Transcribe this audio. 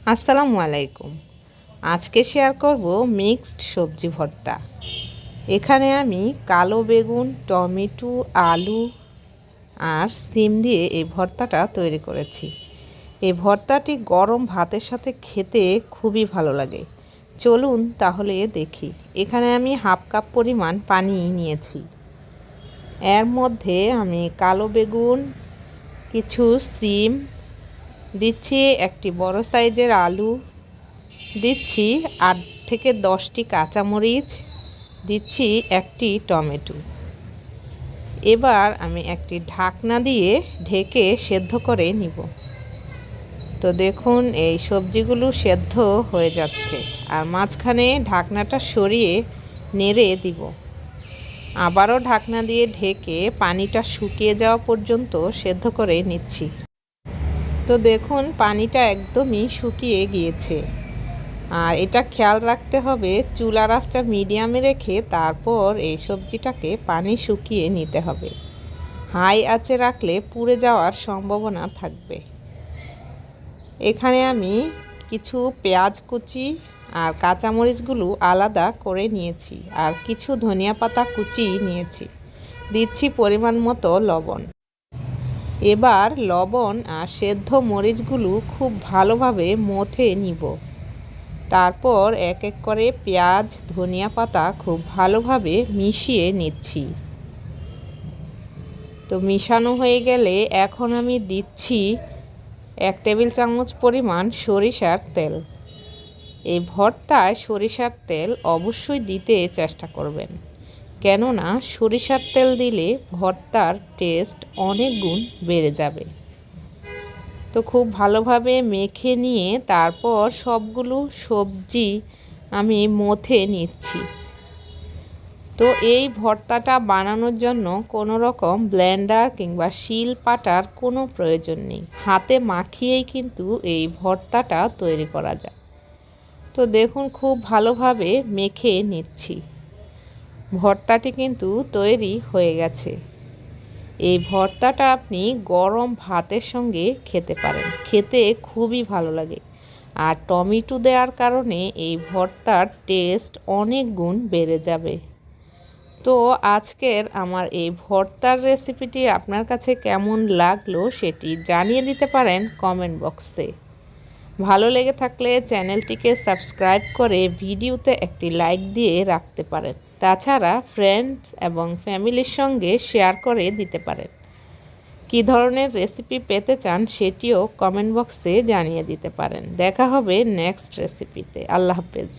আসসালামু আলাইকুম। আজকে শেয়ার করব মিক্সড সবজি ভর্তা। এখানে আমি কালো বেগুন, টমেটো, আলু আর সিম দিয়ে এই ভর্তাটা তৈরি করেছি। এই ভর্তাটি গরম ভাতের সাথে খেতে খুবই ভালো লাগে। চলুন তাহলে দেখি। এখানে আমি হাফ কাপ পরিমাণ পানি নিয়েছি। এর মধ্যে আমি কালো বেগুন, কিছু সিম দিচ্ছি, একটি বড় সাইজের আলু দিচ্ছি, 8 থেকে 10টি কাঁচামরিচ দিচ্ছি, একটি টমেটো। এবার আমি একটি ঢাকনা দিয়ে ঢেকে সেদ্ধ করে নিব। তো দেখুন এই সবজিগুলো সেদ্ধ হয়ে যাচ্ছে, আর মাঝখানে ঢাকনাটা সরিয়ে নেড়ে দিব। আবারও ঢাকনা দিয়ে ঢেকে পানিটা শুকিয়ে যাওয়া পর্যন্ত সেদ্ধ করে নিচ্ছি। তো দেখুন পানিটা একদমই শুকিয়ে গিয়েছে। আর এটা খেয়াল রাখতে হবে, চুলার আঁচটা মিডিয়ামে রেখে তারপর এই সবজিটাকে পানি শুকিয়ে নিতে হবে। হাই আঁচে রাখলে পুড়ে যাওয়ার সম্ভাবনা থাকবে। এখানে আমি কিছু পেঁয়াজ কুচি আর কাঁচামরিচগুলো আলাদা করে নিয়েছি, আর কিছু ধনিয়া পাতা কুচি নিয়েছি। দিচ্ছি পরিমাণ মতো লবণ। এবার লবণ আর সেদ্ধ মরিচগুলো খুব ভালোভাবে মথে নিব। তারপর এক এক করে পেঁয়াজ, ধনিয়া পাতা খুব ভালোভাবে মিশিয়ে নিচ্ছি। তো মিশানো হয়ে গেলে এখন আমি দিচ্ছি 1 টেবিল চামচ পরিমাণ সরিষার তেল। এই ভর্তায় সরিষার তেল অবশ্যই দিতে চেষ্টা করবেন, কেননা সরিষার তেল দিলে ভর্তার টেস্ট অনেক গুণ বেড়ে যাবে। তো খুব ভালোভাবে মেখে নিয়ে তারপর সবগুলো সবজি আমি মথে নিচ্ছি। তো এই ভর্তাটা বানানোর জন্য কোনো রকম ব্লেন্ডার কিংবা শিল পাটার কোনো প্রয়োজন নেই। হাতে মাখিয়েই কিন্তু এই ভর্তাটা তৈরি করা যায়। তো দেখুন খুব ভালোভাবে মেখে নিচ্ছি। ভর্তাটি কিন্তু তৈরি হয়ে গেছে। এই ভর্তাটা আপনি গরম ভাতের সঙ্গে খেতে পারেন, খেতে খুবই ভালো লাগে। আর টমেটো দেওয়ার কারণে এই ভর্তার টেস্ট অনেক গুণ বেড়ে যাবে। তো আজকের আমার এই ভর্তার রেসিপিটি আপনার কাছে কেমন লাগলো সেটি জানিয়ে দিতে পারেন কমেন্ট বক্সে। ভালো লেগে থাকলে চ্যানেলটিকে সাবস্ক্রাইব করে ভিডিওতে একটি লাইক দিয়ে রাখতে পারেন। তাছাড়া ফ্রেন্ডস এবং ফ্যামিলির সঙ্গে শেয়ার করে দিতে পারেন। কী ধরনের রেসিপি পেতে চান সেটিও কমেন্ট বক্সে জানিয়ে দিতে পারেন। দেখা হবে নেক্সট রেসিপিতে। আল্লাহ হাফেজ।